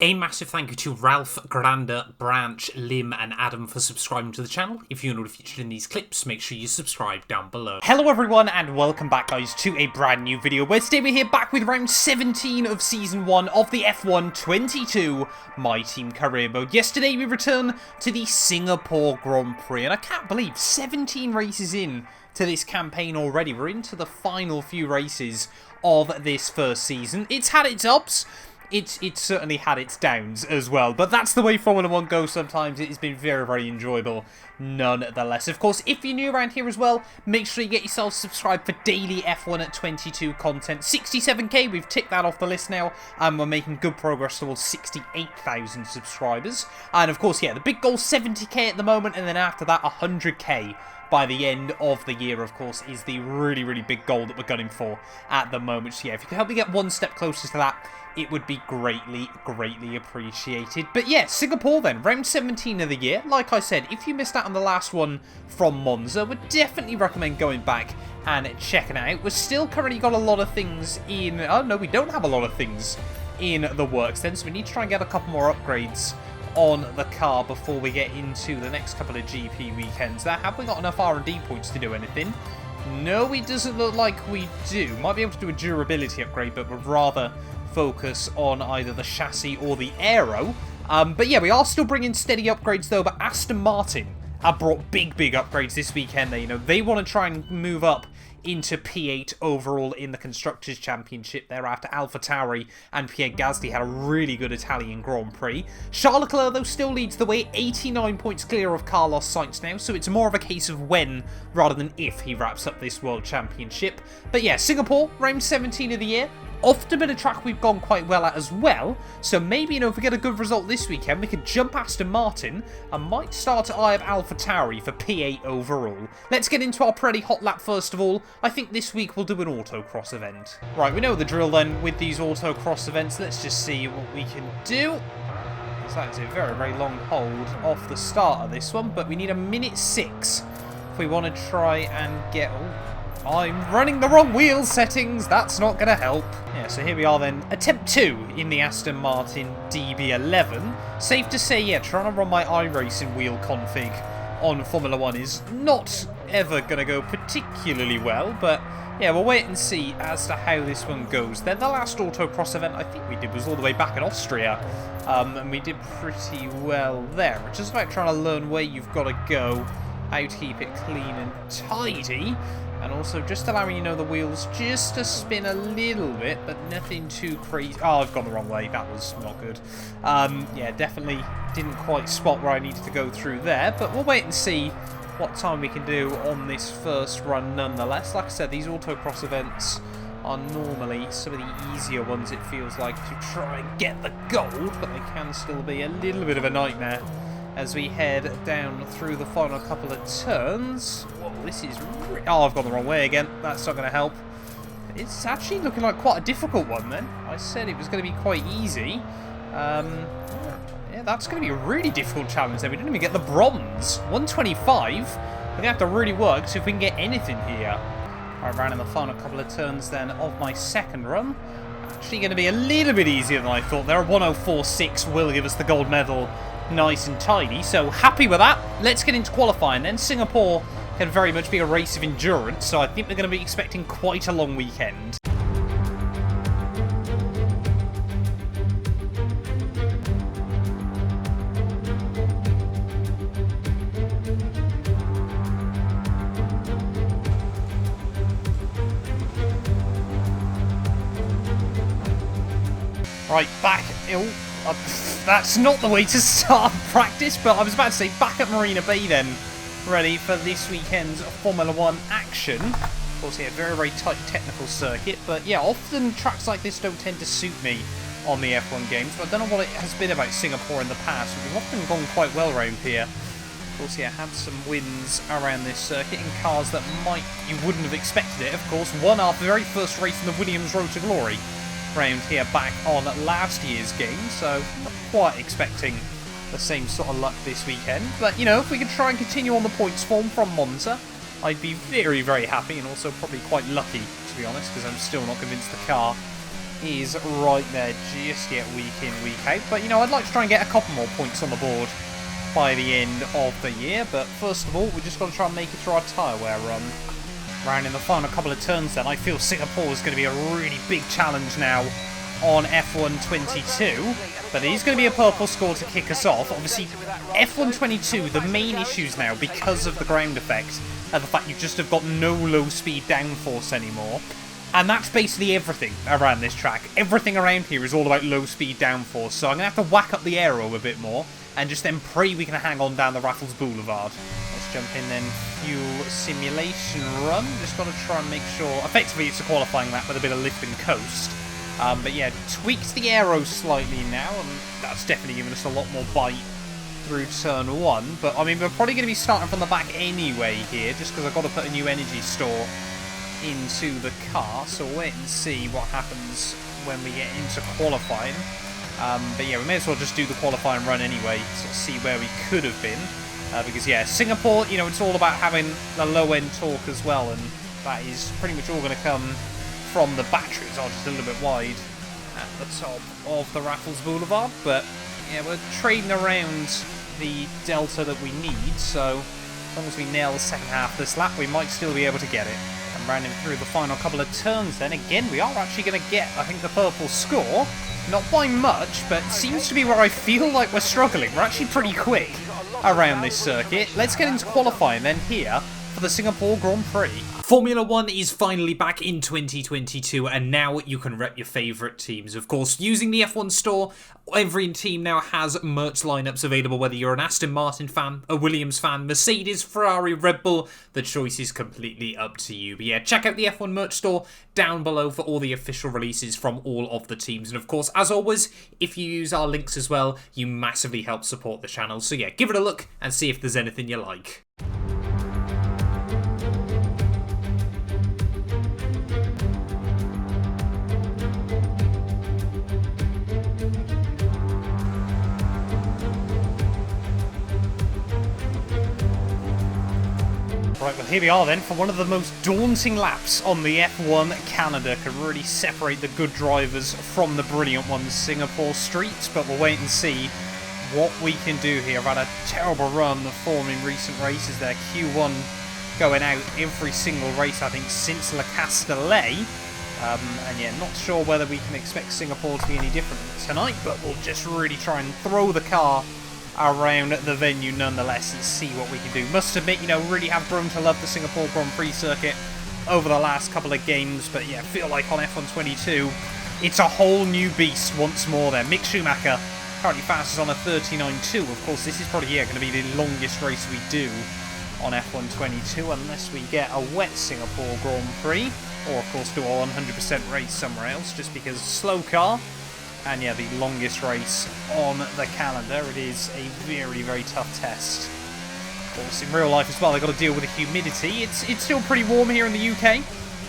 A massive thank you to Ralph, Granda, Branch, Lim and Adam for subscribing to the channel. If you want to be featured in these clips, make sure you subscribe down below. Hello everyone and welcome back guys to a brand new video where today we're here back with round 17 of season 1 of the F1 22 My Team Career Mode. Yesterday we returned to the Singapore Grand Prix and I can't believe 17 races in to this campaign already. We're into the final few races of this first season. It's had its ups. It's certainly had its downs as well, but that's the way Formula 1 goes sometimes. It has been very, very enjoyable nonetheless. Of course, if you're new around here as well, make sure you get yourself subscribed for daily F1 at 22 content. 67k, we've ticked that off the list now, and we're making good progress towards 68,000 subscribers. And of course, yeah, the big goal 70k at the moment, and then after that 100k. By the end of the year, of course, is the really, really big goal that we're gunning for at the moment. So yeah, if you could help me get one step closer to that, it would be greatly, greatly appreciated. But yeah, Singapore then, round 17 of the year. Like I said, if you missed out on the last one from Monza, would definitely recommend going back and checking it out. We've still currently got a lot of things in... Oh, no, we don't have a lot of things in the works then, so we need to try and get a couple more upgrades on the car before we get into the next couple of GP weekends. There, have we got enough R&D points to do anything? No, it doesn't look like we do. Might be able to do a durability upgrade, but would rather focus on either the chassis or the aero. But yeah, we are still bringing steady upgrades though. But Aston Martin have brought big upgrades this weekend. They want to try and move up into P8 overall in the Constructors' Championship there after AlphaTauri and Pierre Gasly had a really good Italian Grand Prix. Charles Leclerc, though, still leads the way, 89 points clear of Carlos Sainz now, so it's more of a case of when rather than if he wraps up this World Championship. But yeah, Singapore, round 17 of the year. Often been a track we've gone quite well at as well, so maybe, if we get a good result this weekend, we could jump Aston Martin and might start to eye up AlphaTauri for P8 overall. Let's get into our Pirelli Hotlap first of all. I think this week we'll do an autocross event. Right, we know the drill then with these autocross events. Let's just see what we can do. So that's a very, very long hold off the start of this one, but we need a minute 6 if we want to try and get... I'm running the wrong wheel settings, that's not going to help. Yeah, so here we are then. Attempt 2 in the Aston Martin DB11. Safe to say, yeah, trying to run my iRacing wheel config on Formula 1 is not ever going to go particularly well, but yeah, we'll wait and see as to how this one goes. Then the last autocross event I think we did was all the way back in Austria, and we did pretty well there. It's just about trying to learn where you've got to go, how to keep it clean and tidy. And also just allowing, the wheels just to spin a little bit, but nothing too crazy. Oh, I've gone the wrong way. That was not good. Yeah, definitely didn't quite spot where I needed to go through there. But we'll wait and see what time we can do on this first run nonetheless. Like I said, these autocross events are normally some of the easier ones, it feels like, to try and get the gold. But they can still be a little bit of a nightmare as we head down through the final couple of turns. Whoa, this is... Oh, I've gone the wrong way again. That's not going to help. It's actually looking like quite a difficult one then. I said it was going to be quite easy. Yeah, that's going to be a really difficult challenge then. We didn't even get the bronze. 125. We're going to have to really work to see if we can get anything here. Right, round in the final couple of turns then of my second run. Actually going to be a little bit easier than I thought there. 104.6 will give us the gold medal. Nice and tidy, so happy with that. Let's get into qualifying then. Singapore can very much be a race of endurance, so I think we're going to be expecting quite a long weekend. Right, back. That's not the way to start practice, but I was about to say back at Marina Bay then, ready for this weekend's Formula 1 action. Of course, yeah, very, very tight technical circuit, but yeah, often tracks like this don't tend to suit me on the F1 games, but I don't know what it has been about Singapore in the past. We've often gone quite well around here. Of course, yeah, had some wins around this circuit in cars that you wouldn't have expected it. Of course, won our very first race in the Williams Road to Glory round here back on last year's game, so not quite expecting the same sort of luck this weekend. But, if we could try and continue on the points form from Monza, I'd be very, very happy and also probably quite lucky, to be honest, because I'm still not convinced the car is right there, just yet week in, week out. But, you know, I'd like to try and get a couple more points on the board by the end of the year. But first of all, we're just going to try and make it through our tyre wear run. Round in the final couple of turns then, I feel Singapore is going to be a really big challenge now on F1 22, but it is going to be a purple score to kick us off. Obviously, F1 22, the main issues now, because of the ground effect, and the fact you just have got no low-speed downforce anymore. And that's basically everything around this track. Everything around here is all about low-speed downforce, so I'm going to have to whack up the aero a bit more, and just then pray we can hang on down the Raffles Boulevard. Let's jump in then, fuel simulation run. Just got to try and make sure, effectively it's a qualifying lap with a bit of lift and coast. But yeah, tweaks the aero slightly now, and that's definitely given us a lot more bite through turn 1. But I mean, we're probably going to be starting from the back anyway here, just because I've got to put a new energy store into the car. So we'll wait and see what happens when we get into qualifying. But yeah, we may as well just do the qualifying run anyway, to see where we could have been. Because yeah, Singapore, you know, it's all about having the low-end torque as well, and that is pretty much all going to come from the batteries. Are just a little bit wide at the top of the Raffles Boulevard, but yeah, we're trading around the delta that we need, so as long as we nail the second half of this lap, we might still be able to get it. And rounding through the final couple of turns then, again, we are actually going to get, I think, the purple score. Not by much, but it seems to be where I feel like we're struggling. We're actually pretty quick around this circuit. Let's get into qualifying then here for the Singapore Grand Prix. Formula 1 is finally back in 2022, and now you can rep your favourite teams. Of course, using the F1 store, every team now has merch lineups available, whether you're an Aston Martin fan, a Williams fan, Mercedes, Ferrari, Red Bull, the choice is completely up to you. But yeah, check out the F1 merch store down below for all the official releases from all of the teams. And of course, as always, if you use our links as well, you massively help support the channel. So yeah, give it a look and see if there's anything you like. Right, well here we are then for one of the most daunting laps on the F1 calendar. Can really separate the good drivers from the brilliant ones, Singapore streets, but we'll wait and see what we can do here. I've had a terrible run of form in recent races there. Q1 going out every single race, I think, since Le Castellet. And yeah, not sure whether we can expect Singapore to be any different tonight, but we'll just really try and throw the car around the venue nonetheless and see what we can do. Must admit, you know, really have grown to love the Singapore Grand Prix circuit over the last couple of games, but yeah, feel like on F1 22 it's a whole new beast once more there. Mick Schumacher currently fastest on a 39.2. Of course, this is probably, yeah, going to be the longest race we do on F1 22 unless we get a wet Singapore Grand Prix, or of course do a 100% race somewhere else, just because slow car. And yeah, the longest race on the calendar. It is a very, very tough test. Of course, in real life as well, they've got to deal with the humidity. It's still pretty warm here in the UK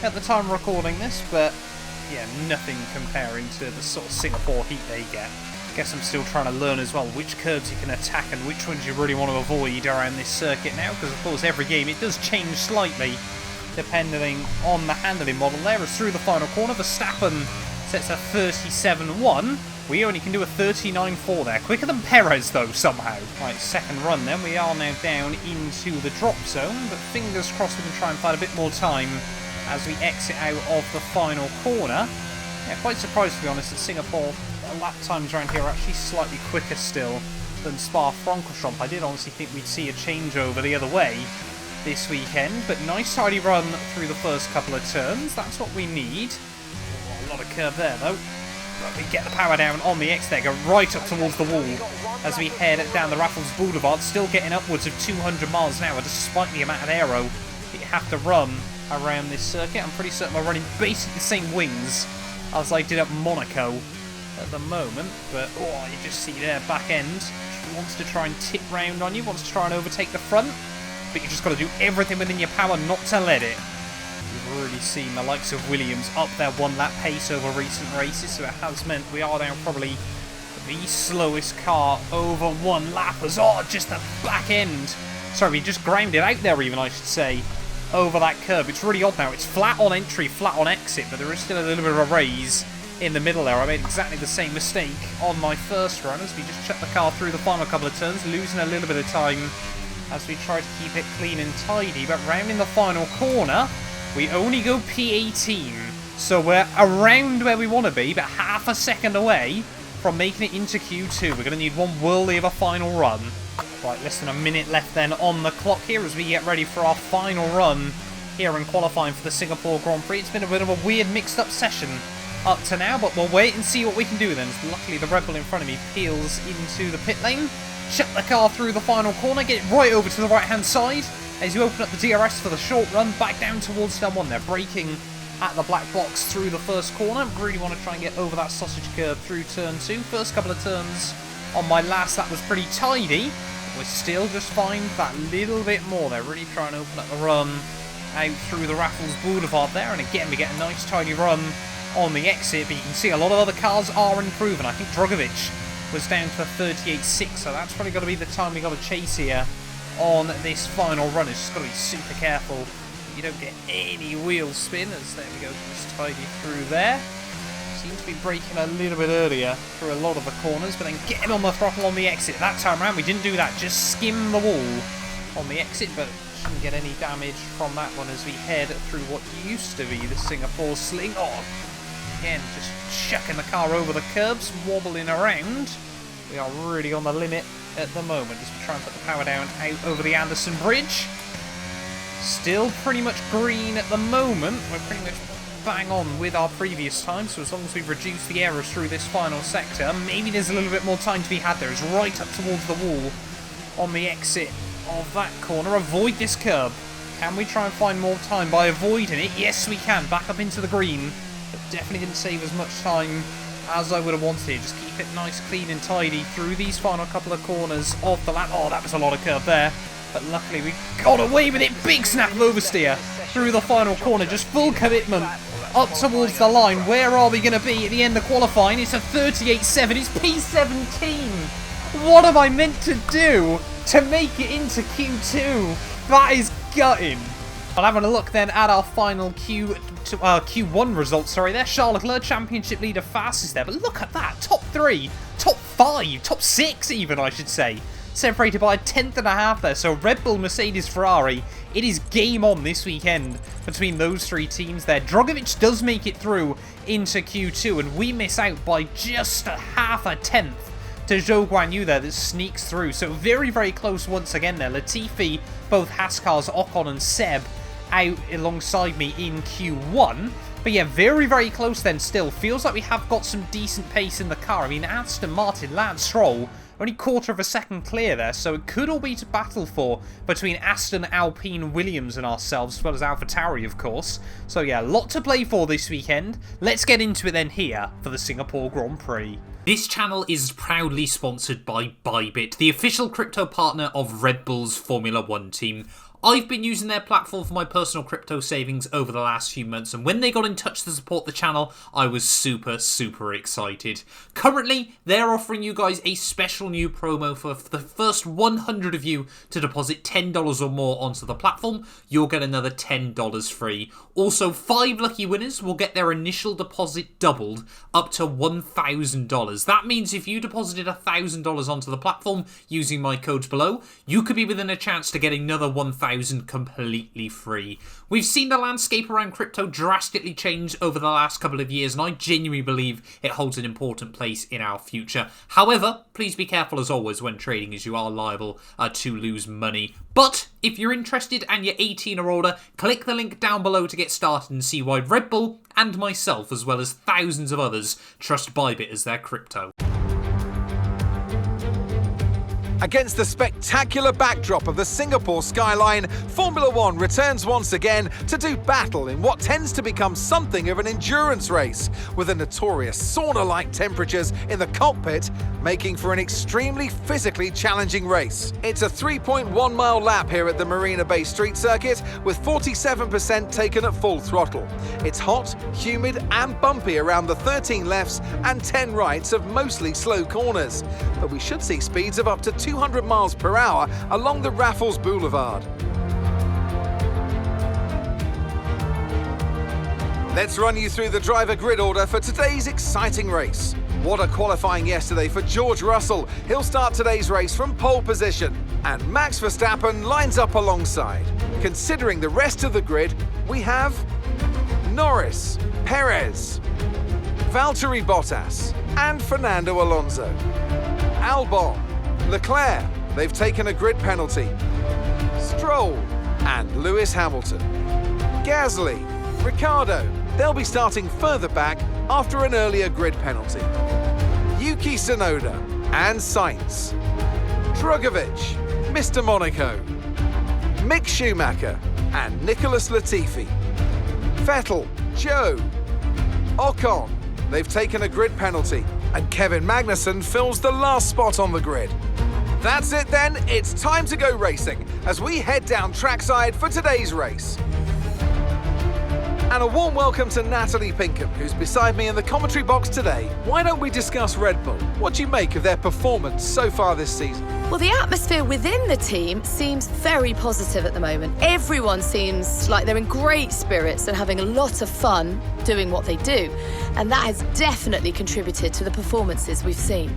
at the time of recording this, but yeah, nothing comparing to the sort of Singapore heat they get. I guess I'm still trying to learn as well which curbs you can attack and which ones you really want to avoid around this circuit now, because of course every game it does change slightly depending on the handling model there. As through the final corner, Verstappen sets a 37.1. We only can do a 39.4 there. Quicker than Perez, though, somehow. Right, second run then. We are now down into the drop zone, but fingers crossed we can try and find a bit more time as we exit out of the final corner. Yeah, quite surprised, to be honest, that Singapore lap times around here are actually slightly quicker still than Spa-Francorchamps. I did honestly think we'd see a changeover the other way this weekend, but nice tidy run through the first couple of turns. That's what we need. A lot of curve there though. But we get the power down on the X there, go right up towards the wall as we head down the Raffles Boulevard, still getting upwards of 200 miles an hour despite the amount of aero that you have to run around this circuit. I'm pretty certain we're running basically the same wings as I did at Monaco at the moment, but oh, you just see there, back end wants to try and tip round on you, wants to try and overtake the front, but you just got to do everything within your power not to let it. We've really seen the likes of Williams up their one-lap pace over recent races, so it has meant we are now probably the slowest car over one lap as just the back end. Sorry, we just ground it out there even, I should say, over that curb. It's really odd now. It's flat on entry, flat on exit, but there is still a little bit of a raise in the middle there. I made exactly the same mistake on my first run as we just chucked the car through the final couple of turns, losing a little bit of time as we try to keep it clean and tidy. But rounding the final corner, we only go P18. So we're around where we want to be, but half a second away from making it into Q2. We're going to need one worldly of a final run. Right, less than a minute left then on the clock here as we get ready for our final run here in qualifying for the Singapore Grand Prix. It's been a bit of a weird mixed up session up to now, but we'll wait and see what we can do then. Luckily the Red Bull in front of me peels into the pit lane, shut the car through the final corner, get it right over to the right hand side as you open up the DRS for the short run back down towards turn 1 there, braking at the black box through the first corner. Really want to try and get over that sausage curve through turn 2. First couple of turns on my last, that was pretty tidy. We're still just find that little bit more there, really trying to open up the run out through the Raffles Boulevard there, and again we get a nice tidy run on the exit, but you can see a lot of other cars are improving. I think Drugovich was down to 38.6, so that's probably got to be the time we got to chase here on this final run. It's just got to be super careful you don't get any wheel spin, as there we go, just tidy through there. Seems to be braking a little bit earlier through a lot of the corners, but then getting on the throttle on the exit. That time around we didn't do that, just skim the wall on the exit, but shouldn't get any damage from that one as we head through what used to be the Singapore Sling. Oh, again, just chucking the car over the curbs, wobbling around. We are really on the limit at the moment as we try and put the power down out over the Anderson Bridge. Still pretty much green at the moment. We're pretty much bang on with our previous time, so as long as we've reduced the errors through this final sector, maybe there's a little bit more time to be had there. It's right up towards the wall on the exit of that corner. Avoid this curb. Can we try and find more time by avoiding it? Yes, we can. Back up into the green, but definitely didn't save as much time as I would have wanted. Just keep it nice, clean and tidy through these final couple of corners of the lap. Oh, that was a lot of curb there, but luckily we got away with it. Big snap of oversteer through the final corner. Just full commitment up towards the line. Where are we going to be at the end of qualifying? It's a 38.7. It's P17. What am I meant to do to make it into Q2? That is gutting. I'll have a look then at our final Q1 results. Sorry, there. Charles Leclerc, championship leader, fastest there. But look at that. Top 3, top 5, top 6 even, I should say. Separated by a 10.5 there. So Red Bull, Mercedes, Ferrari. It is game on this weekend between those 3 teams there. Drugovich does make it through into Q2, and we miss out by just a half a tenth to Zhou Guanyu there that sneaks through. So very, very close once again there. Latifi, both Haskars, Ocon and Seb out alongside me in Q1. But yeah, very, very close then still. Feels like we have got some decent pace in the car. I mean, Aston Martin, Lance Stroll, only quarter of a second clear there, so it could all be to battle for between Aston, Alpine, Williams and ourselves, as well as AlphaTauri, of course. So yeah, a lot to play for this weekend. Let's get into it then here for the Singapore Grand Prix. This channel is proudly sponsored by Bybit, the official crypto partner of Red Bull's Formula 1 team. I've been using their platform for my personal crypto savings over the last few months, and when they got in touch to support the channel, I was super, super excited. Currently, they're offering you guys a special new promo for the first 100 of you to deposit $10 or more onto the platform. You'll get another $10 free. Also, 5 lucky winners will get their initial deposit doubled up to $1,000. That means if you deposited $1,000 onto the platform using my codes below, you could be within a chance to get another $1,000 completely free. We've seen the landscape around crypto drastically change over the last couple of years, and I genuinely believe it holds an important place in our future. However, please be careful as always when trading, as you are liable to lose money. But if you're interested and you're 18 or older, click the link down below to get started and see why Red Bull and myself, as well as thousands of others, trust Bybit as their crypto. Against the spectacular backdrop of the Singapore skyline, Formula 1 returns once again to do battle in what tends to become something of an endurance race, with the notorious sauna-like temperatures in the cockpit making for an extremely physically challenging race. It's a 3.1 mile lap here at the Marina Bay Street Circuit, with 47% taken at full throttle. It's hot, humid and bumpy around the 13 lefts and 10 rights of mostly slow corners, but we should see speeds of up to 200 miles per hour along the Raffles Boulevard. Let's run you through the driver grid order for today's exciting race. What a qualifying yesterday for George Russell. He'll start today's race from pole position. And Max Verstappen lines up alongside. Considering the rest of the grid, we have Norris, Perez, Valtteri Bottas, and Fernando Alonso. Albon, Leclerc, they've taken a grid penalty. Stroll, and Lewis Hamilton. Gasly, Ricciardo, they'll be starting further back after an earlier grid penalty. Yuki Tsunoda and Sainz. Drugovich, Mr. Monaco. Mick Schumacher and Nicholas Latifi. Vettel, Joe. Ocon, they've taken a grid penalty. And Kevin Magnussen fills the last spot on the grid. That's it then, it's time to go racing as we head down trackside for today's race. And a warm welcome to Natalie Pinkham, who's beside me in the commentary box today. Why don't we discuss Red Bull? What do you make of their performance so far this season? Well, the atmosphere within the team seems very positive at the moment. Everyone seems like they're in great spirits and having a lot of fun doing what they do. And that has definitely contributed to the performances we've seen.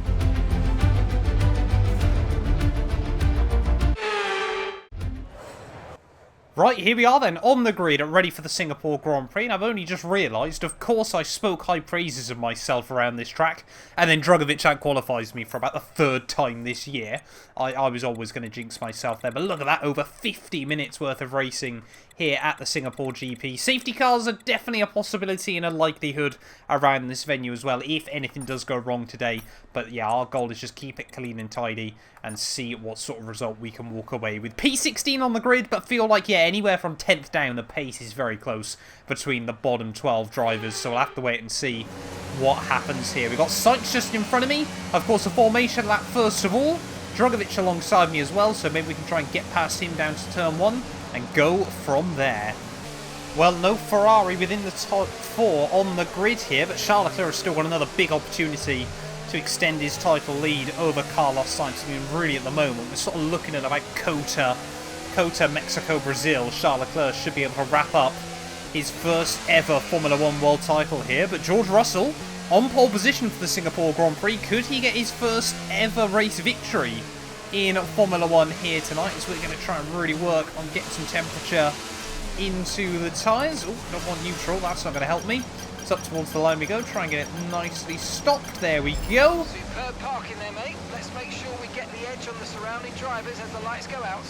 Right, here we are then, on the grid, ready for the Singapore Grand Prix, and I've only just realised, of course I spoke high praises of myself around this track, and then Drugovich outqualifies me for about the third time this year. I was always going to jinx myself there, but look at that, over 50 minutes worth of racing here at the Singapore GP. Safety cars are definitely a possibility and a likelihood around this venue as well, if anything does go wrong today. But yeah, our goal is just keep it clean and tidy and see what sort of result we can walk away with. P16 on the grid, but feel like, yeah, anywhere from 10th down, the pace is very close between the bottom 12 drivers, so we'll have to wait and see what happens here. We've got Sainz just in front of me. Of course, a formation lap first of all. Drugovich alongside me as well, so maybe we can try and get past him down to turn 1 and go from there. Well, no Ferrari within the top 4 on the grid here, but Charles Leclerc has still got another big opportunity to extend his title lead over Carlos Sainz. I mean, really at the moment, we're sort of looking at about COTA, Mexico, Brazil. Charles Leclerc should be able to wrap up his first ever Formula 1 world title here, but George Russell on pole position for the Singapore Grand Prix. Could he get his first ever race victory in Formula 1 here tonight? So we're going to try and really work on getting some temperature into the tyres. Oh, don't want neutral, that's not going to help me. It's up towards the line we go, try and get it nicely stopped. There we go. Superb parking there, mate. Let's make sure we get the edge on the surrounding drivers as the lights go out.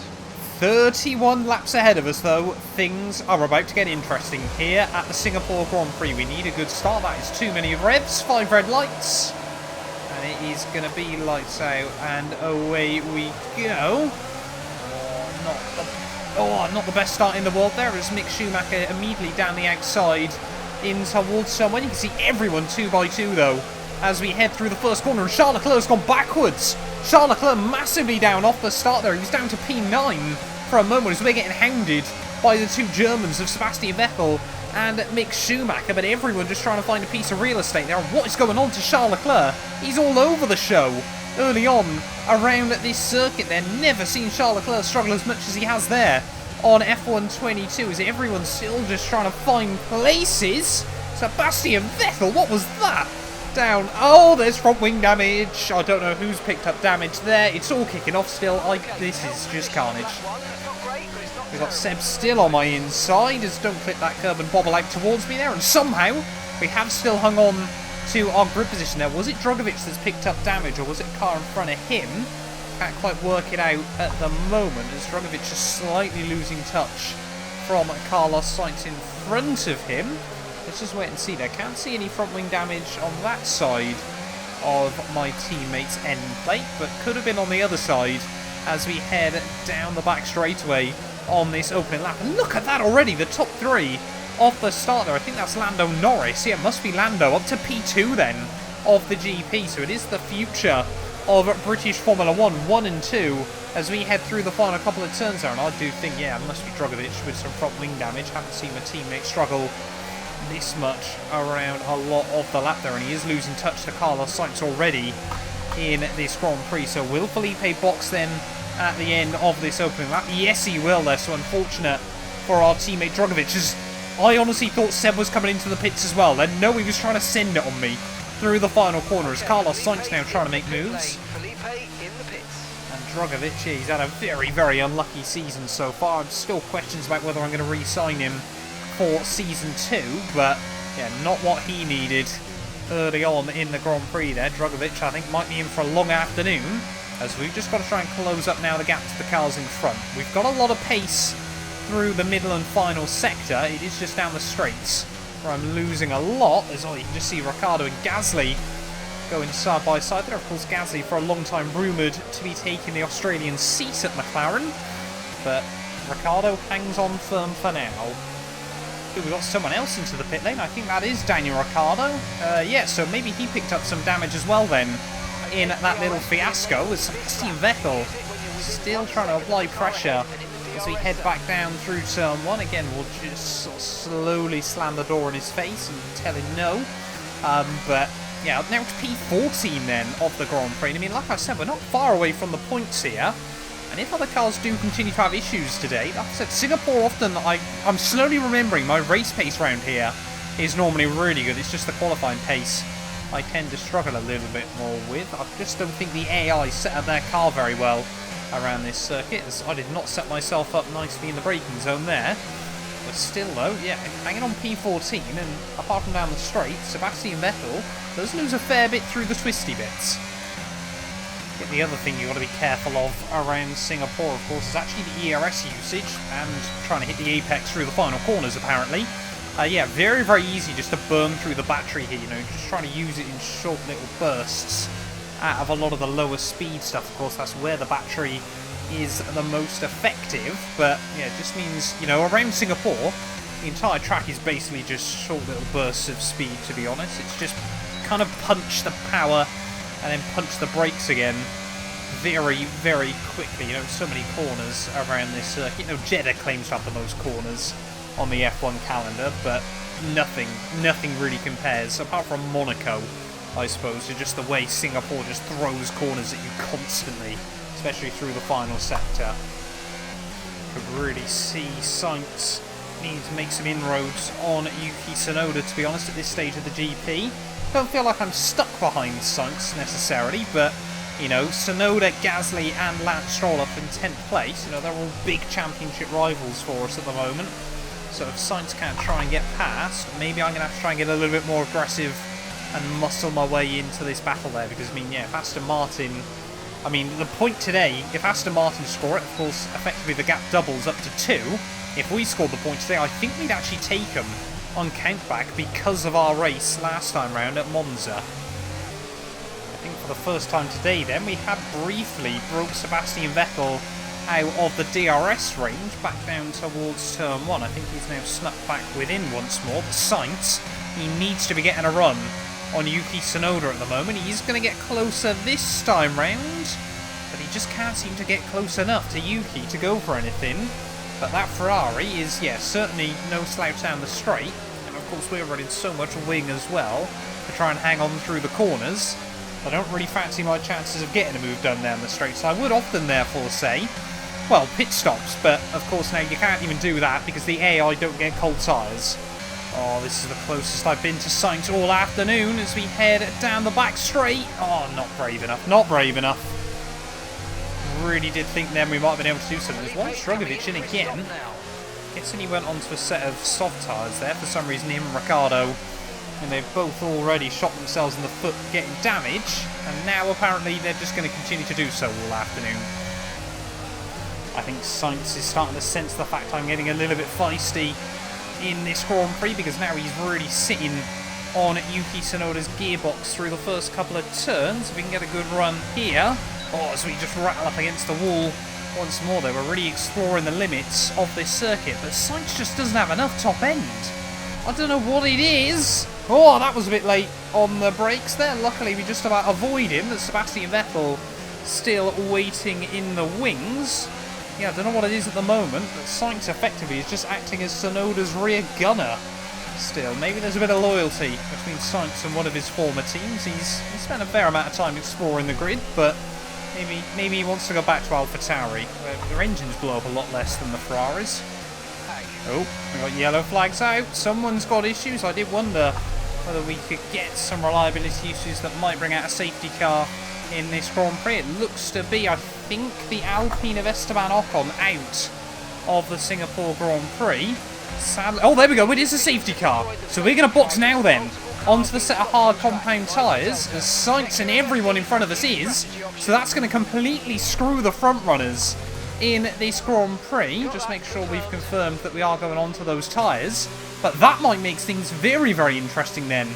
31 laps ahead of us, though. Things are about to get interesting here at the Singapore Grand Prix. We need a good start. That is too many revs. 5 red lights. And it is going to be lights out. And away we go. Not the best start in the world there, as Mick Schumacher immediately down the outside in towards someone. You can see everyone 2 by 2, though, as we head through the first corner. And Charles Leclerc's gone backwards. Charles Leclerc massively down off the start there. He was down to P9 for a moment as we're getting hounded by the 2 Germans of Sebastian Vettel and Mick Schumacher, but everyone just trying to find a piece of real estate there. What is going on to Charles Leclerc? He's all over the show early on around this circuit there. Never seen Charles Leclerc struggle as much as he has there on F1 22, as everyone's still just trying to find places. Sebastian Vettel, what was that? Down. Oh, there's front wing damage. I don't know who's picked up damage there. It's all kicking off still. This is just carnage. We've got Seb still on my inside. Just don't clip that curb and bobble out towards me there. And somehow we have still hung on to our grid position there. Was it Drugovich that's picked up damage, or was it a car in front of him? Can't quite work it out at the moment, as Drugovich is slightly losing touch from Carlos Sainz in front of him. Let's just wait and see there. Can't see any front wing damage on that side of my teammate's end plate, but could have been on the other side as we head down the back straightaway on this opening lap. And look at that already, the top 3 off the start there. I think that's Lando Norris. Yeah, it must be Lando, up to P2 then of the GP. So it is the future of British Formula 1 and 2, as we head through the final couple of turns there. And I do think, yeah, it must be Drugovich with some front wing damage. Haven't seen my teammate struggle this much around a lot of the lap there, and he is losing touch to Carlos Sainz already in this Grand Prix. So will Felipe box then at the end of this opening lap? Yes, he will there. So unfortunate for our teammate Drugovich, as I honestly thought Seb was coming into the pits as well. Then no, he was trying to send it on me through the final corner as Carlos Sainz now trying to make moves. And Drogovic, he's had a very, very unlucky season so far. Still questions about whether I'm going to re-sign him for Season 2, but yeah, not what he needed early on in the Grand Prix there. Drogovic, I think, might be in for a long afternoon, as we've just got to try and close up now the gap to the cars in front. We've got a lot of pace through the middle and final sector. It is just down the straights where I'm losing a lot, as you can just see Ricciardo and Gasly going side by side there. Of course, Gasly for a long time rumoured to be taking the Australian seat at McLaren, but Ricciardo hangs on firm for now. We've got someone else into the pit lane. I think that is Daniel Ricciardo. Yeah, so maybe he picked up some damage as well then in that little fiasco with Sebastian Vettel still trying to apply pressure as we head back down through turn 1. Again, we'll just sort of slowly slam the door in his face and tell him no. But yeah, now it's P14 then of the Grand Prix. I mean, like I said, we're not far away from the points here. And if other cars do continue to have issues today, like I said, Singapore often, I'm slowly remembering my race pace round here is normally really good. It's just the qualifying pace I tend to struggle a little bit more with. I just don't think the AI set up their car very well around this circuit, as I did not set myself up nicely in the braking zone there. But still though, yeah, hanging on P14, and apart from down the straight, Sebastian Vettel does lose a fair bit through the twisty bits. The other thing you've got to be careful of around Singapore, of course, is actually the ERS usage and trying to hit the apex through the final corners, apparently. Yeah, very, very easy just to burn through the battery here, you know, just trying to use it in short little bursts out of a lot of the lower speed stuff. Of course, that's where the battery is the most effective, but yeah, it just means, you know, around Singapore, the entire track is basically just short little bursts of speed, to be honest. It's just kind of punch the power and then punch the brakes again very, very quickly. You know, so many corners around this circuit. You know, Jeddah claims to have the most corners on the F1 calendar, but nothing really compares, apart from Monaco, I suppose, to just the way Singapore just throws corners at you constantly, especially through the final sector. Could really see Sainz need to make some inroads on Yuki Tsunoda, to be honest, at this stage of the GP. Don't feel like I'm stuck behind Sainz necessarily, but, you know, Tsunoda, Gasly and Lance Stroll up in 10th place. You know, they're all big championship rivals for us at the moment. So if Sainz can't try and get past, maybe I'm going to have to try and get a little bit more aggressive and muscle my way into this battle there. Because, I mean, yeah, if Aston Martin... I mean, the point today, if Aston Martin score it, of course, effectively the gap doubles up to 2. If we scored the point today, I think we'd actually take them on countback because of our race last time round at Monza. I think for the first time today then, we had briefly broke Sebastian Vettel out of the DRS range back down towards turn 1. I think he's now snuck back within once more. But Sainz, he needs to be getting a run on Yuki Tsunoda at the moment. He's going to get closer this time round, but he just can't seem to get close enough to Yuki to go for anything. But that Ferrari is, yeah, certainly no slouch down the straight. And of course we're running so much wing as well to try and hang on through the corners. I don't really fancy my chances of getting a move done down the straight, so I would often therefore say, well, pit stops. But of course now you can't even do that because the AI don't get cold tyres. Oh, this is the closest I've been to Sainz all afternoon as we head down the back straight. Oh, not brave enough, not brave enough. Really did think then we might have been able to do something. There's one Drogovic in again. It's only went onto a set of soft tyres there. For some reason, him and Ricciardo, and they've both already shot themselves in the foot getting damage. And now apparently they're just going to continue to do so all afternoon. I think Sainz is starting to sense the fact I'm getting a little bit feisty in this Grand Prix, because now he's really sitting on Yuki Tsunoda's gearbox through the first couple of turns. If we can get a good run here. Oh, as we just rattle up against the wall once more there. We're really exploring the limits of this circuit, but Sainz just doesn't have enough top end. I don't know what it is. Oh, that was a bit late on the brakes there. Luckily, we just about avoid him. But Sebastian Vettel still waiting in the wings. Yeah, I don't know what it is at the moment, but Sainz effectively is just acting as Tsunoda's rear gunner. Still, maybe there's a bit of loyalty between Sainz and one of his former teams. He's spent a fair amount of time exploring the grid, but maybe he wants to go back to AlphaTauri, where their engines blow up a lot less than the Ferraris. Oh, we got yellow flags out. Someone's got issues. I did wonder whether we could get some reliability issues that might bring out a safety car in this Grand Prix. It looks to be, I think, the Alpine of Esteban Ocon out of the Singapore Grand Prix. Sadly, oh, there we go. It is a safety car. So we're going to box now then onto the set of hard compound tyres, as Sainz and everyone in front of us is. So that's going to completely screw the front runners in this Grand Prix. Just make sure we've confirmed that we are going onto those tyres. But that might make things very, very interesting then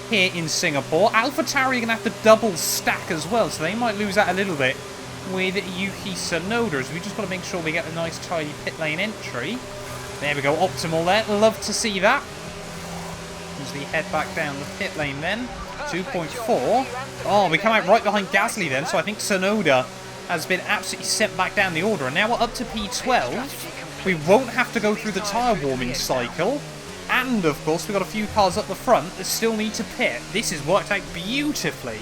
here in Singapore. AlphaTauri are going to have to double stack as well, so they might lose out a little bit with Yuki Tsunoda. So we just got to make sure we get a nice tidy pit lane entry. There we go, optimal there. Love to see that. As we head back down the pit lane then. 2.4. Oh, we come out right behind Gasly then, so I think Tsunoda has been absolutely sent back down the order. And now we're up to P12. We won't have to go through the tyre warming cycle. And, of course, we've got a few cars up the front that still need to pit. This has worked out beautifully.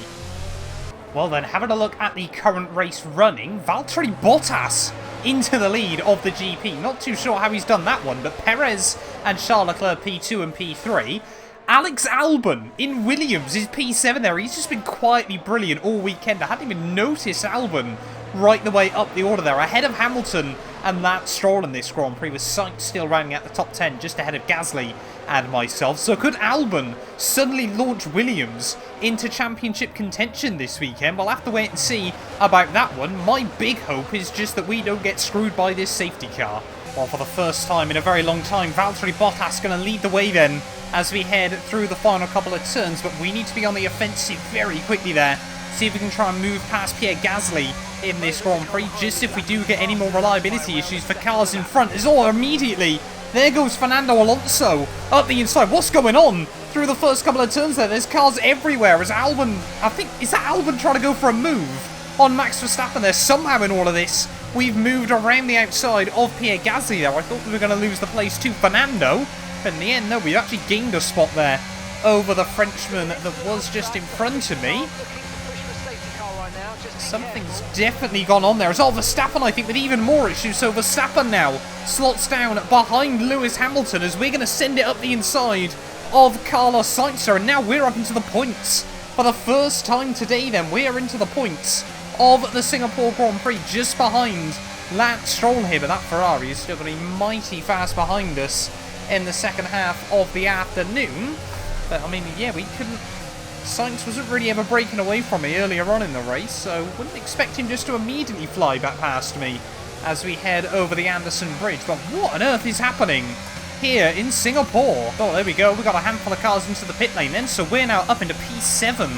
Well then, having a look at the current race running, Valtteri Bottas into the lead of the GP. Not too sure how he's done that one, but Perez and Charles Leclerc P2 and P3. Alex Albon in Williams is P7 there. He's just been quietly brilliant all weekend. I hadn't even noticed Albon right the way up the order there. Ahead of Hamilton and Lance Stroll in this Grand Prix, with Sainz still rounding out the top 10 just ahead of Gasly and myself. So could Albon suddenly launch Williams into championship contention this weekend? We'll have to wait and see about that one. My big hope is just that we don't get screwed by this safety car. Well, for the first time in a very long time, Valtteri Bottas going to lead the way then as we head through the final couple of turns, but we need to be on the offensive very quickly there. See if we can try and move past Pierre Gasly in this Grand Prix, just if we do get any more reliability issues for cars in front. As all immediately, there goes Fernando Alonso up the inside. What's going on through the first couple of turns there? There's cars everywhere as Albon, I think, is that Albon trying to go for a move on Max Verstappen there? Somehow in all of this, we've moved around the outside of Pierre Gasly there. I thought we were going to lose the place to Fernando, but in the end, no, we actually gained a spot there over the Frenchman that was just in front of me. Something's definitely gone on there. It's all Verstappen, I think, with even more issues. So Verstappen now slots down behind Lewis Hamilton as we're going to send it up the inside of Carlos Sainz. And now we're up into the points. For the first time today, then, we're into the points of the Singapore Grand Prix, just behind Lance Stroll here. But that Ferrari is still going to be mighty fast behind us in the second half of the afternoon. But, I mean, yeah, we couldn't... Sainz wasn't really ever breaking away from me earlier on in the race, so wouldn't expect him just to immediately fly back past me as we head over the Anderson Bridge. But what on earth is happening here in Singapore? Oh, there we go. We've got a handful of cars into the pit lane then, so we're now up into P7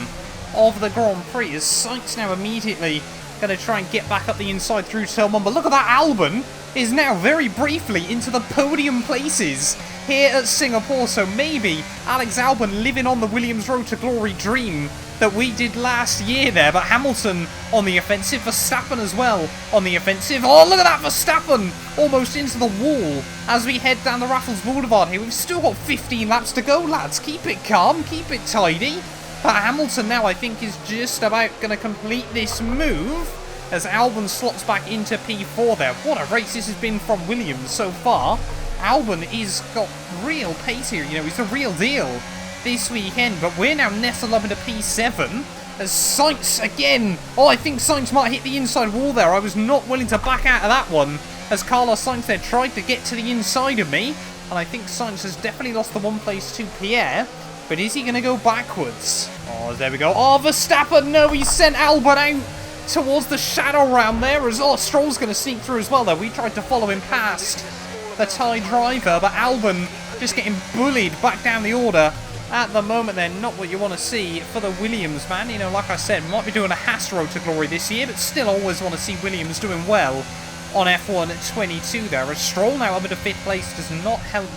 of the Grand Prix as Sainz now immediately going to try and get back up the inside through turn 1. But look at that, Albon is now very briefly into the podium places here at Singapore, so maybe Alex Albon living on the Williams Road to Glory dream that we did last year there. But Hamilton on the offensive, Verstappen as well on the offensive. Oh, look at that, Verstappen almost into the wall as we head down the Raffles Boulevard here. We've still got 15 laps to go, lads. Keep it calm, keep it tidy. But Hamilton now, I think, is just about going to complete this move as Albon slots back into P4 there. What a race this has been from Williams so far. Albon is got real pace here, you know, he's the real deal this weekend. But we're now nestled up into P7 as Sainz again. Oh, I think Sainz might hit the inside wall there. I was not willing to back out of that one as Carlos Sainz there tried to get to the inside of me. And I think Sainz has definitely lost the one place to Pierre. But is he going to go backwards? Oh, there we go. Oh, Verstappen, no, he sent Albon out towards the shadow round there as Stroll's going to sneak through as well there. We tried to follow him past the Thai driver, but Albon just getting bullied back down the order at the moment then. Not what you want to see for the Williams, man. You know, like I said, might be doing a Haas road to glory this year, but still always want to see Williams doing well on F1 22 there. As Stroll now up into 5th place does not help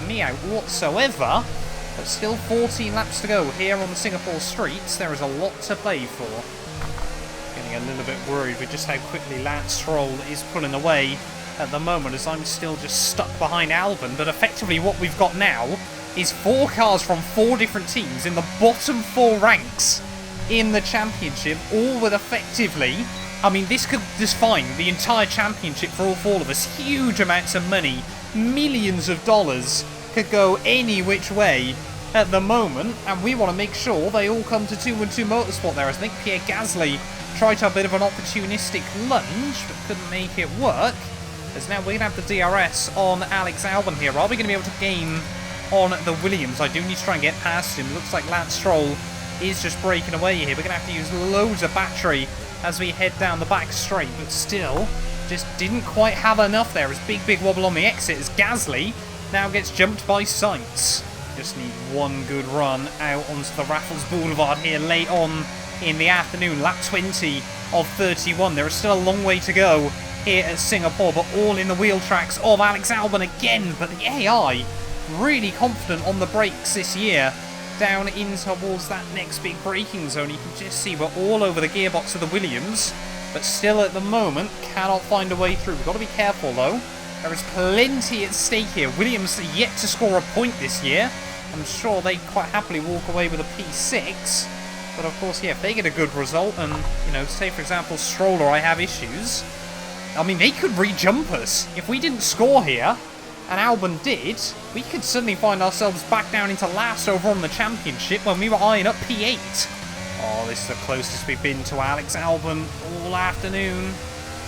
me out whatsoever. But still 14 laps to go here on the Singapore streets. There is a lot to play for. Getting a little bit worried with just how quickly Lance Stroll is pulling away at the moment, as I'm still just stuck behind Albon. But effectively what we've got now is 4 cars from 4 different teams in the bottom 4 ranks in the championship, all with effectively I mean, this could just find the entire championship for all four of us. Huge amounts of money, millions of dollars, could go any which way at the moment, and we want to make sure they all come to 2-2 Motorsport there. I think Pierre Gasly tried to have a bit of an opportunistic lunge, but couldn't make it work. As now we're going to have the DRS on Alex Albon here. Are we going to be able to gain on the Williams? I do need to try and get past him. Looks like Lance Stroll is just breaking away here. We're going to have to use loads of battery as we head down the back straight, but still just didn't quite have enough there. As big wobble on the exit as Gasly now gets jumped by Sainz. Just need one good run out onto the Raffles Boulevard here late on in the afternoon. Lap 20 of 31. There is still a long way to go here at Singapore, but all in the wheel tracks of Alex Albon again. But the AI really confident on the brakes this year. Down in towards that next big braking zone. You can just see we're all over the gearbox of the Williams, but still at the moment cannot find a way through. We've got to be careful though. There is plenty at stake here. Williams yet to score a point this year. I'm sure they'd quite happily walk away with a P6. But of course, yeah, if they get a good result and, you know, say for example Stroll or I have issues, I mean, they could re-jump us. If we didn't score here, and Albon did, we could suddenly find ourselves back down into last over on the championship when we were eyeing up P8. Oh, this is the closest we've been to Alex Albon all afternoon.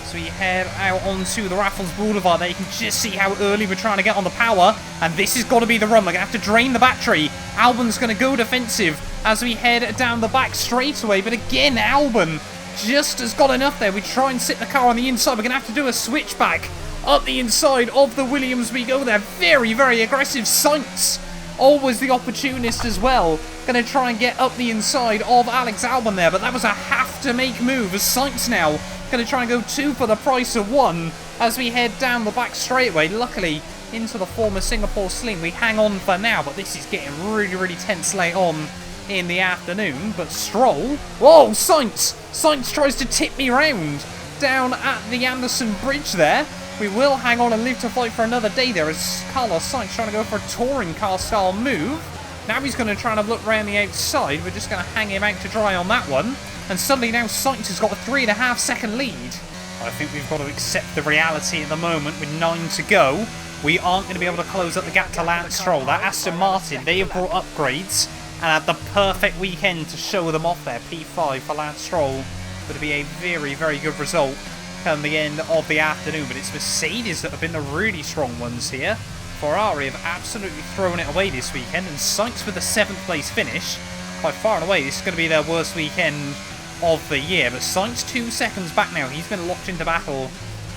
So we head out onto the Raffles Boulevard there. You can just see how early we're trying to get on the power. And this has got to be the run. We're going to have to drain the battery. Albon's going to go defensive as we head down the back straightaway. But again, Albon just has got enough there. We try and sit the car on the inside. We're going to have to do a switchback. Up the inside of the Williams we go there. Very aggressive. Sainz, always the opportunist as well. Going to try and get up the inside of Alex Albon there. But that was a have-to-make move as Sainz now going to try and go 2 for the price of 1 as we head down the back straightaway. Luckily, into the former Singapore Sling, we hang on for now. But this is getting really tense late on in the afternoon. But Stroll... Whoa, Sainz! Sainz tries to tip me round down at the Anderson Bridge there. We will hang on and live to fight for another day there as Carlos Sainz trying to go for a touring car style move. Now he's going to try and look around the outside. We're just going to hang him out to dry on that one. And suddenly now Sainz has got a 3.5 second lead. I think we've got to accept the reality at the moment with 9 to go. We aren't going to be able to close up the gap to Lance Stroll. That Aston Martin, they have brought upgrades and had the perfect weekend to show them off there. P5 for Lance Stroll. Going to be a very good result come the end of the afternoon, but it's Mercedes that have been the really strong ones here. Ferrari have absolutely thrown it away this weekend, and Sainz with the 7th place finish. By far and away, this is going to be their worst weekend of the year, but Sainz 2 seconds back now. He's been locked into battle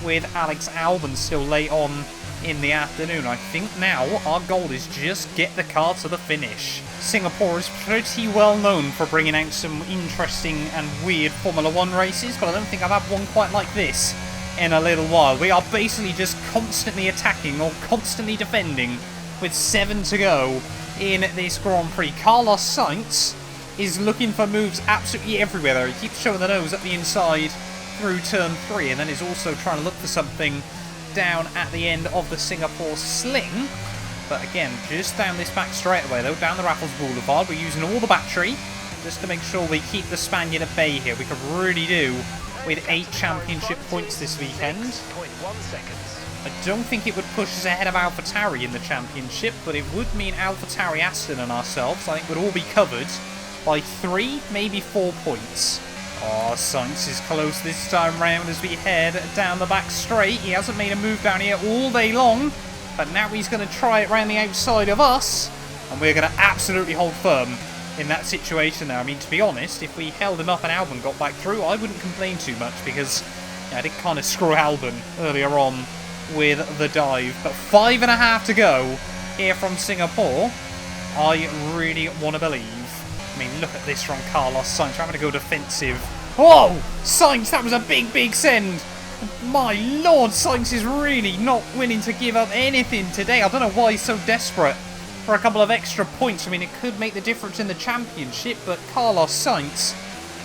with Alex Albon still late on in the afternoon. I think now our goal is just get the car to the finish. Singapore is pretty well known for bringing out some interesting and weird Formula 1 races, but I don't think I've had one quite like this in a little while. We are basically just constantly attacking or constantly defending with 7 to go in this Grand Prix. Carlos Sainz is looking for moves absolutely everywhere there. He keeps showing the nose at the inside through turn 3 and then is also trying to look for something down at the end of the Singapore Sling. But again, just down this back straightaway though, down the Raffles Boulevard, we're using all the battery just to make sure we keep the Spaniard at bay here. We could really do with 8 championship points this weekend. 0.1 seconds. I don't think it would push us ahead of AlphaTauri in the championship, but it would mean AlphaTauri, Aston and ourselves, I think, would all be covered by 3, maybe 4 points. Oh, Sainz is close this time round as we head down the back straight. He hasn't made a move down here all day long, but now he's going to try it around the outside of us, and we're going to absolutely hold firm in that situation there. I mean, to be honest, if we held him up and Albon got back through, I wouldn't complain too much because I did kind of screw Albon earlier on with the dive. But 5.5 to go here from Singapore. I really want to believe. I mean, look at this from Carlos Sainz. We're having to go defensive. Whoa! Sainz, that was a big send. My lord, Sainz is really not willing to give up anything today. I don't know why he's so desperate for a couple of extra points. I mean, it could make the difference in the championship, but Carlos Sainz,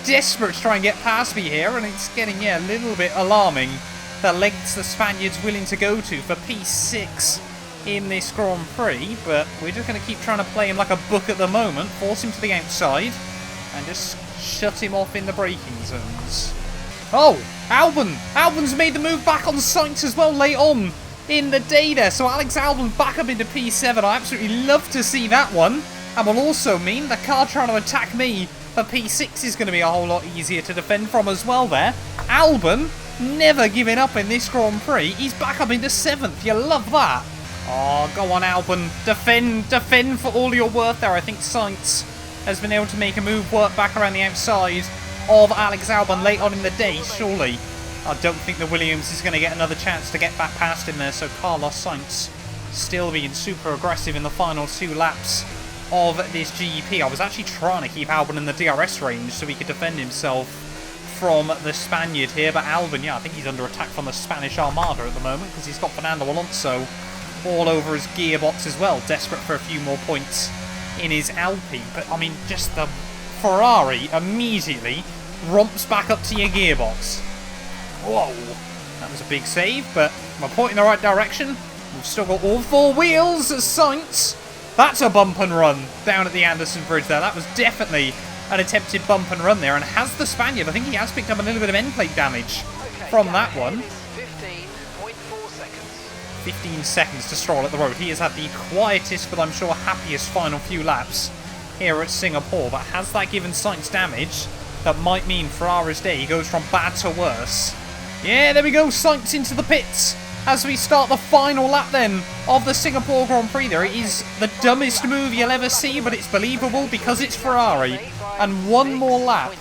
desperate to try and get past me here, and it's getting, yeah, a little bit alarming the lengths the Spaniard's willing to go to for P6 in this Grand Prix, but we're just going to keep trying to play him like a book at the moment, force him to the outside, and just shut him off in the braking zones. Oh, Albon's made the move back on Sainz as well late on in the day there. So Alex Albon back up into P7. I absolutely love to see that one. And will also mean the car trying to attack me for P6 is going to be a whole lot easier to defend from as well there. Albon never giving up in this Grand Prix. He's back up into 7th. You love that. Oh, go on, Albon. Defend for all your worth there. I think Sainz has been able to make a move work back around the outside of Alex Albon late on in the day, surely. I don't think the Williams is going to get another chance to get back past him there, so Carlos Sainz still being super aggressive in the final 2 laps of this GP. I was actually trying to keep Albon in the DRS range so he could defend himself from the Spaniard here, but Albon, yeah, I think he's under attack from the Spanish Armada at the moment because he's got Fernando Alonso all over his gearbox as well, desperate for a few more points in his Alpine. But I mean, just the Ferrari immediately romps back up to your gearbox. Whoa, that was a big save, but am I pointing in the right direction? We've still got all 4 wheels as Sainz. That's a bump and run down at the Anderson Bridge there. That was definitely an attempted bump and run there, and has the Spaniard. I think he has picked up a little bit of end plate damage from that one. 15.4 seconds. 15 seconds to Stroll at the road. He has had the quietest, but I'm sure happiest final few laps here at Singapore. But has that given Sainz damage that might mean Ferrari's day goes from bad to worse? Yeah, there we go. Sainz into the pits as we start the final lap then of the Singapore Grand Prix there. It is the dumbest move you'll ever see, but it's believable because it's Ferrari. And one more lap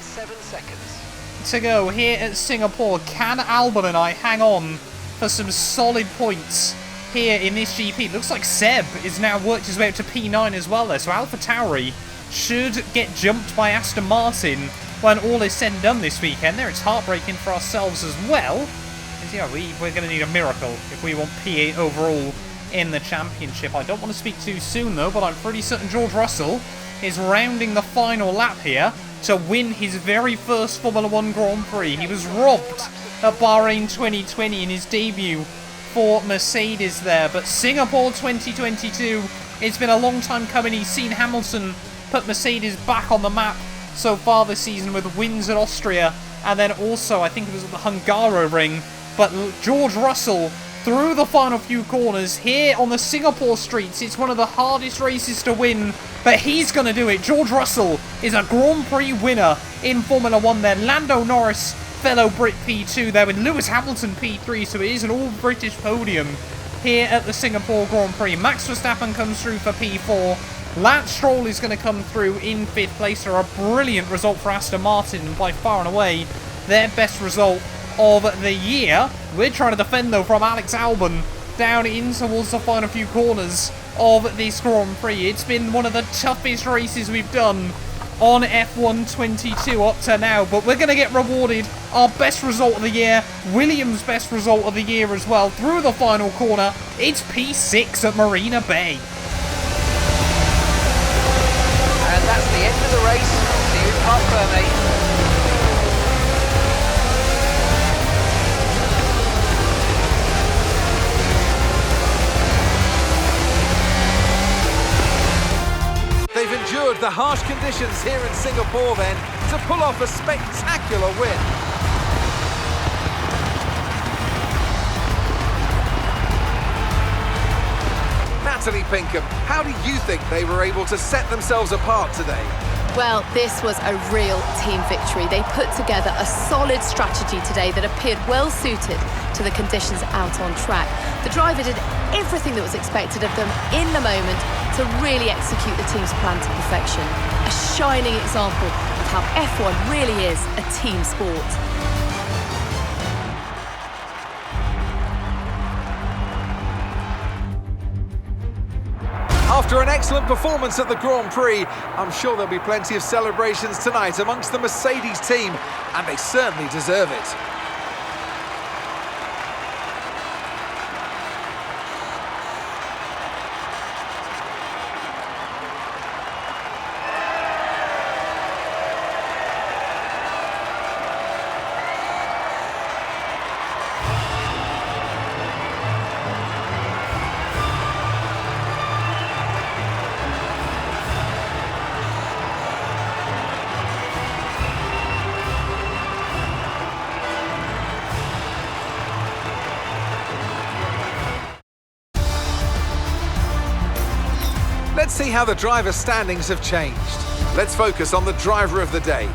to go here at Singapore. Can Albon and I hang on for some solid points here in this GP? Looks like Seb is now worked his way up to P9 as well there. So AlphaTauri should get jumped by Aston Martin when all is said and done this weekend there. It's heartbreaking for ourselves as well. Yeah, we're going to need a miracle if we want P8 overall in the championship. I don't want to speak too soon though, but I'm pretty certain George Russell is rounding the final lap here to win his very first Formula 1 Grand Prix. He was robbed at Bahrain 2020 in his debut for Mercedes there, but Singapore 2022, it's been a long time coming. He's seen Hamilton put Mercedes back on the map so far this season with wins at Austria, and then also I think it was at the Hungaroring. But George Russell through the final few corners here on the Singapore streets. It's one of the hardest races to win, but he's going to do it. George Russell is a Grand Prix winner in Formula 1 there. Lando Norris, fellow Brit, P2 there, with Lewis Hamilton P3, so it is an all-British podium here at the Singapore Grand Prix. Max Verstappen comes through for P4. Lance Stroll is going to come through in 5th place. A brilliant result for Aston Martin, and by far and away their best result of the year. We're trying to defend though from Alex Albon down in towards the final few corners of this Grand Prix. It's been one of the toughest races we've done on F1 22 up to now, but we're going to get rewarded our best result of the year, Williams' best result of the year as well. Through the final corner, it's P6 at Marina Bay. And that's the end of the race. See you in Parc Fermé. They've endured the harsh conditions here in Singapore then to pull off a spectacular win. Natalie Pinkham, how do you think they were able to set themselves apart today? Well, this was a real team victory. They put together a solid strategy today that appeared well suited to the conditions out on track. The driver did everything that was expected of them in the moment to really execute the team's plan to perfection. A shining example of how F1 really is a team sport. After an excellent performance at the Grand Prix, I'm sure there'll be plenty of celebrations tonight amongst the Mercedes team, and they certainly deserve it. Let's see how the driver standings have changed. Let's focus on the driver of the day.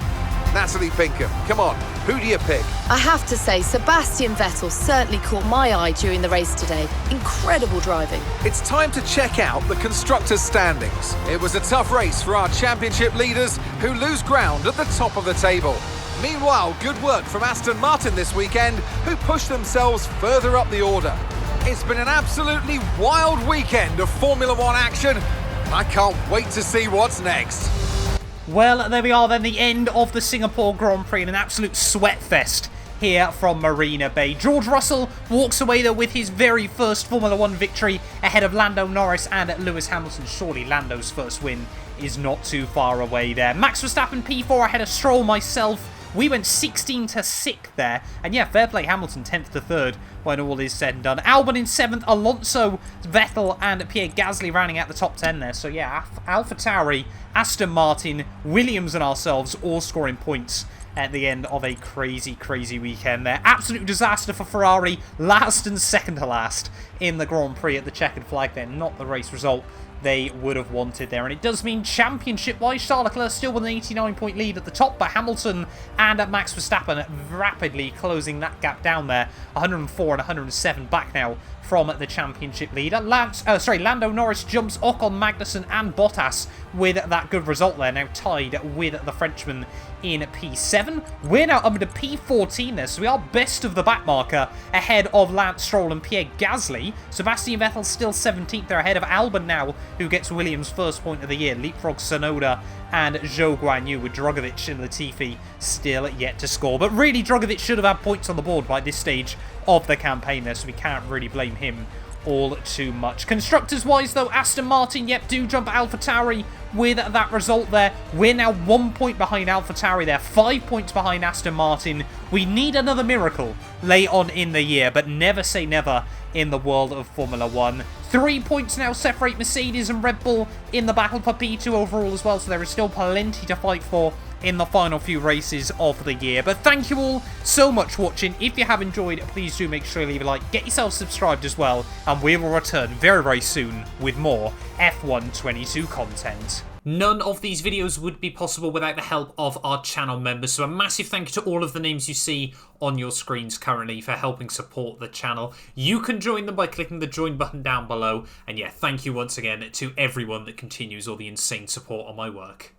Natalie Pinkham, come on, who do you pick? I have to say, Sebastian Vettel certainly caught my eye during the race today. Incredible driving. It's time to check out the constructors' standings. It was a tough race for our championship leaders who lose ground at the top of the table. Meanwhile, good work from Aston Martin this weekend, who pushed themselves further up the order. It's been an absolutely wild weekend of Formula One action. I can't wait to see what's next. Well, there we are then, the end of the Singapore Grand Prix in an absolute sweat fest here from Marina Bay. George Russell walks away though with his very first Formula One victory ahead of Lando Norris and Lewis Hamilton. Surely Lando's first win is not too far away there. Max Verstappen P4 ahead of Stroll, myself. We went 16 to 6th there. And yeah, fair play Hamilton 10th to 3rd when all is said and done. Albon in 7th, Alonso, Vettel and Pierre Gasly rounding out the top 10 there. So yeah, AlphaTauri, Aston Martin, Williams and ourselves all scoring points at the end of a crazy weekend there. Absolute disaster for Ferrari, last and second to last in the Grand Prix at the checkered flag there. Not the race result they would have wanted there. And it does mean championship-wise, Charles Leclerc still with an 89-point lead at the top, but Hamilton and Max Verstappen rapidly closing that gap down there. 104 and 107 back now from the championship leader. Lando Norris jumps Ocon, Magnussen and Bottas with that good result there, now tied with the Frenchman in P7. We're now up to P14 there, so we are best of the back marker ahead of Lance Stroll and Pierre Gasly. Sebastian Vettel still 17th there ahead of Albon now, who gets Williams' first point of the year. Leapfrog Tsunoda and Zhou Guanyu with Drogovic and Latifi still yet to score. But really, Drogovic should have had points on the board by this stage of the campaign there, so we can't really blame him all too much. Constructors-wise, though, Aston Martin, yep, do jump AlphaTauri with that result there. We're now 1 point behind AlphaTauri there, 5 points behind Aston Martin. We need another miracle late on in the year, but never say never in the world of Formula One. 3 points now separate Mercedes and Red Bull in the battle for P2 overall as well, so there is still plenty to fight for in the final few races of the year. But thank you all so much for watching. If you have enjoyed, please do make sure you leave a like, get yourself subscribed as well, and we will return very soon with more F1 22 content. None of these videos would be possible without the help of our channel members, so a massive thank you to all of the names you see on your screens currently for helping support the channel. You can join them by clicking the join button down below, and yeah, thank you once again to everyone that continues all the insane support on my work.